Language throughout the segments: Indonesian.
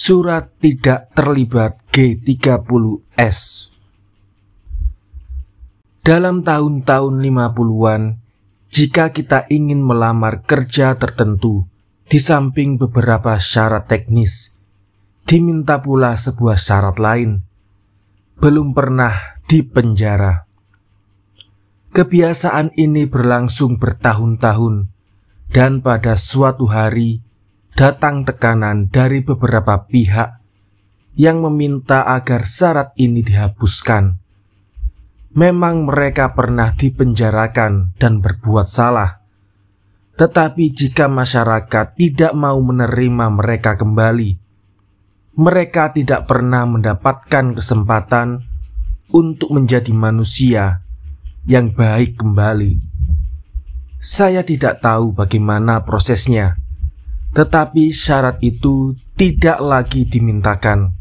Surat tidak terlibat G30S. Dalam tahun-tahun 50-an, jika kita ingin melamar kerja tertentu, di samping beberapa syarat teknis, diminta pula sebuah syarat lain: belum pernah dipenjara. Kebiasaan ini berlangsung bertahun-tahun, dan pada suatu hari datang tekanan dari beberapa pihak yang meminta agar syarat ini dihapuskan. Memang mereka pernah dipenjarakan dan berbuat salah, tetapi jika masyarakat tidak mau menerima mereka kembali, mereka tidak pernah mendapatkan kesempatan untuk menjadi manusia yang baik kembali. Saya tidak tahu bagaimana prosesnya, tetapi syarat itu tidak lagi dimintakan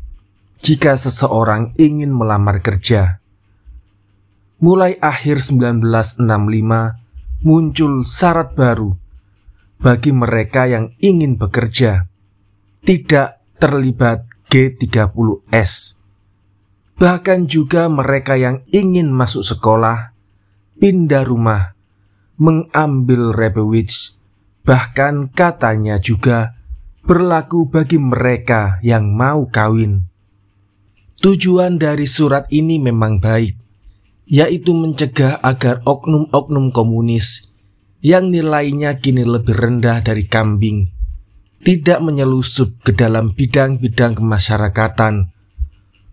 jika seseorang ingin melamar kerja. Mulai akhir 1965 muncul syarat baru bagi mereka yang ingin bekerja, tidak terlibat G30S. Bahkan juga mereka yang ingin masuk sekolah, pindah rumah, mengambil rebewich, bahkan katanya juga berlaku bagi mereka yang mau kawin. Tujuan dari surat ini memang baik, yaitu mencegah agar oknum-oknum komunis yang nilainya kini lebih rendah dari kambing tidak menyelusup ke dalam bidang-bidang kemasyarakatan.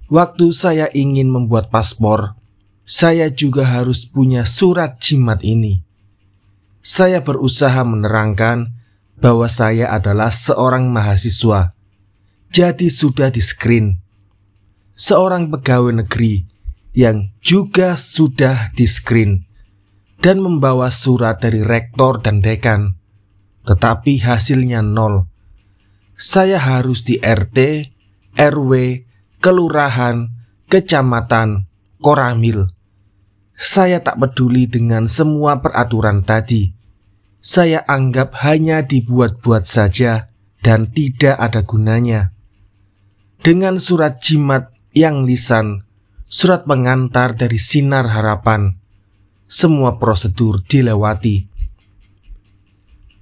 Waktu saya ingin membuat paspor, saya juga harus punya surat jimat ini. Saya berusaha menerangkan bahwa saya adalah seorang mahasiswa, jadi sudah di-screen. Seorang pegawai negeri yang juga sudah di-screen dan membawa surat dari rektor dan dekan, tetapi hasilnya nol. Saya harus di RT, RW, kelurahan, kecamatan, koramil. Saya tak peduli dengan semua peraturan tadi. Saya anggap hanya dibuat-buat saja dan tidak ada gunanya. Dengan surat jimat yang lisan, surat pengantar dari Sinar Harapan, semua prosedur dilewati.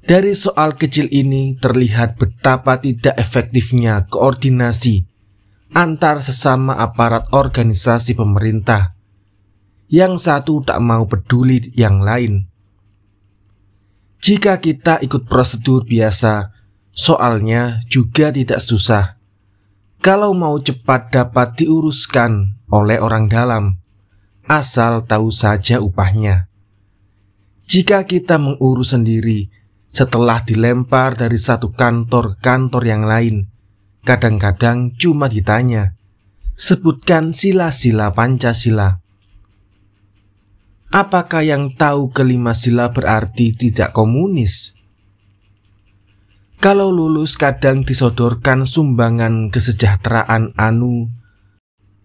Dari soal kecil ini terlihat betapa tidak efektifnya koordinasi antar sesama aparat organisasi pemerintah. Yang satu tak mau peduli yang lain. Jika kita ikut prosedur biasa, soalnya juga tidak susah. Kalau mau cepat dapat diuruskan oleh orang dalam, asal tahu saja upahnya. Jika kita mengurus sendiri, setelah dilempar dari satu kantor ke kantor yang lain, kadang-kadang cuma ditanya, sebutkan sila-sila Pancasila. Apakah yang tahu kelima sila berarti tidak komunis? Kalau lulus kadang disodorkan sumbangan kesejahteraan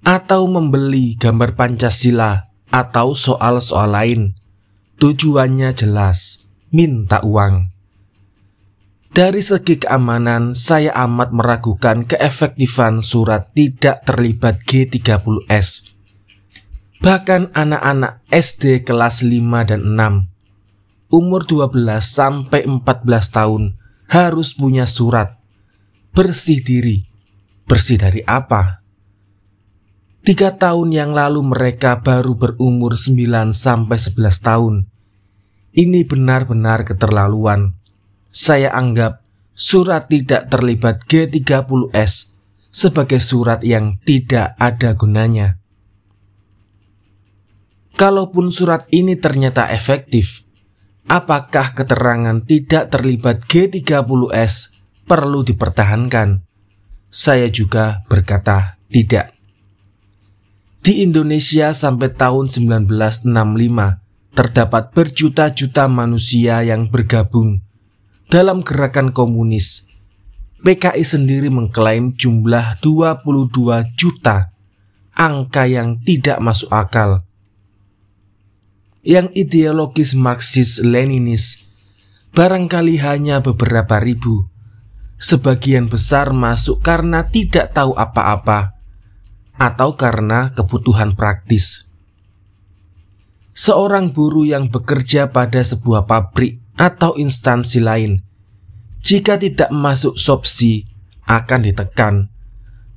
atau membeli gambar Pancasila atau soal-soal lain. Tujuannya jelas, minta uang. Dari segi keamanan, saya amat meragukan keefektifan surat tidak terlibat G30S. Bahkan anak-anak SD kelas 5 dan 6, umur 12 sampai 14 tahun harus punya surat. Bersih diri. Bersih dari apa? 3 tahun yang lalu mereka baru berumur 9 sampai 11 tahun. Ini benar-benar keterlaluan. Saya anggap surat tidak terlibat G30S sebagai surat yang tidak ada gunanya. Kalaupun surat ini ternyata efektif, apakah keterangan tidak terlibat G30S perlu dipertahankan? Saya juga berkata tidak. Di Indonesia sampai tahun 1965 terdapat berjuta-juta manusia yang bergabung dalam gerakan komunis. PKI sendiri mengklaim jumlah 22 juta, angka yang tidak masuk akal. Yang ideologis Marxis-Leninis barangkali hanya beberapa ribu, sebagian besar masuk karena tidak tahu apa-apa atau karena kebutuhan praktis. Seorang buruh yang bekerja pada sebuah pabrik atau instansi lain, jika tidak masuk SOPSI, akan ditekan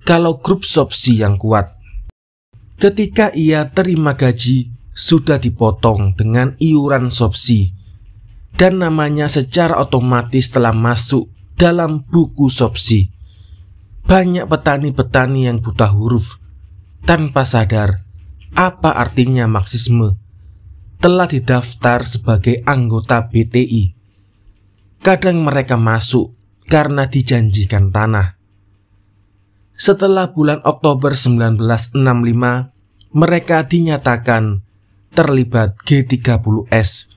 kalau grup SOPSI yang kuat. Ketika ia terima gaji, sudah dipotong dengan iuran SOPSI, dan namanya secara otomatis telah masuk dalam buku SOPSI. Banyak petani-petani yang buta huruf tanpa sadar apa artinya Marxisme telah didaftar sebagai anggota BTI. Kadang mereka masuk karena dijanjikan tanah. Setelah bulan Oktober 1965, mereka dinyatakan terlibat G30S,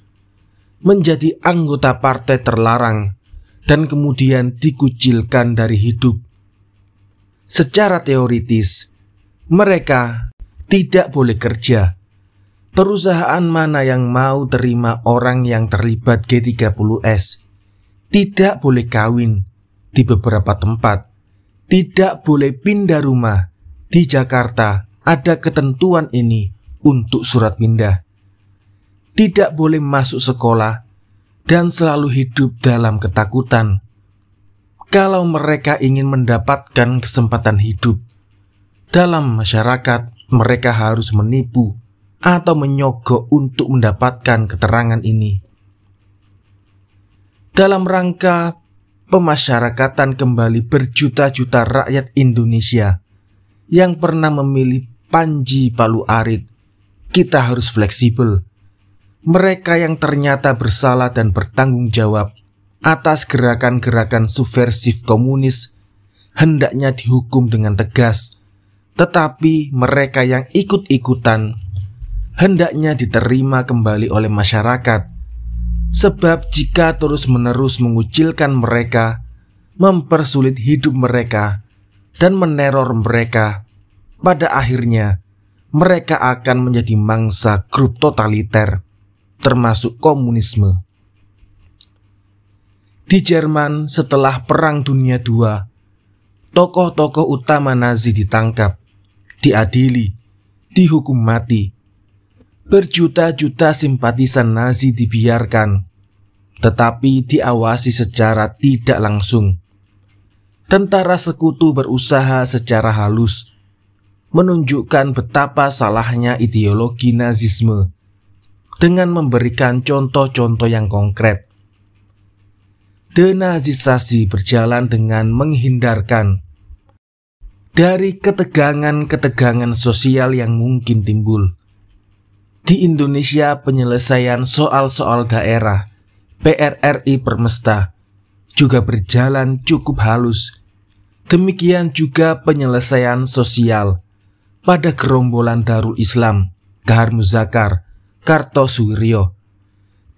menjadi anggota partai terlarang, dan kemudian dikucilkan dari hidup. Secara teoritis, mereka tidak boleh kerja. Perusahaan mana yang mau terima orang yang terlibat G30S? Tidak boleh kawin di beberapa tempat. Tidak boleh pindah rumah. Di Jakarta ada ketentuan ini untuk surat pindah. Tidak boleh masuk sekolah dan selalu hidup dalam ketakutan. Kalau mereka ingin mendapatkan kesempatan hidup dalam masyarakat, mereka harus menipu atau menyogok untuk mendapatkan keterangan ini. Dalam rangka pemasyarakatan kembali berjuta-juta rakyat Indonesia yang pernah memilih Panji Palu Arit, kita harus fleksibel. Mereka yang ternyata bersalah dan bertanggung jawab atas gerakan-gerakan subversif komunis hendaknya dihukum dengan tegas. Tetapi mereka yang ikut-ikutan hendaknya diterima kembali oleh masyarakat. Sebab jika terus-menerus mengucilkan mereka, mempersulit hidup mereka, dan meneror mereka, pada akhirnya mereka akan menjadi mangsa grup totaliter, termasuk komunisme. Di Jerman setelah Perang Dunia II, tokoh-tokoh utama Nazi ditangkap, diadili, dihukum mati. Berjuta-juta simpatisan Nazi dibiarkan, tetapi diawasi secara tidak langsung. Tentara sekutu berusaha secara halus menunjukkan betapa salahnya ideologi Nazisme dengan memberikan contoh-contoh yang konkret. Denazisasi berjalan dengan menghindarkan dari ketegangan-ketegangan sosial yang mungkin timbul. Di Indonesia, penyelesaian soal-soal daerah PRRI Permesta juga berjalan cukup halus. Demikian juga penyelesaian sosial pada gerombolan Darul Islam, Kahar Muzakar, Kartosuwiryo.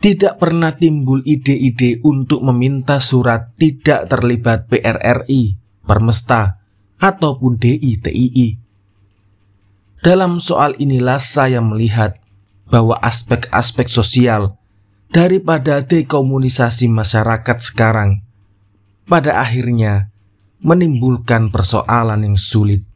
Tidak pernah timbul ide-ide untuk meminta surat tidak terlibat PRRI, Permesta, ataupun DI-TII. Dalam soal inilah saya melihat bahwa aspek-aspek sosial daripada dekomunisasi masyarakat sekarang pada akhirnya menimbulkan persoalan yang sulit.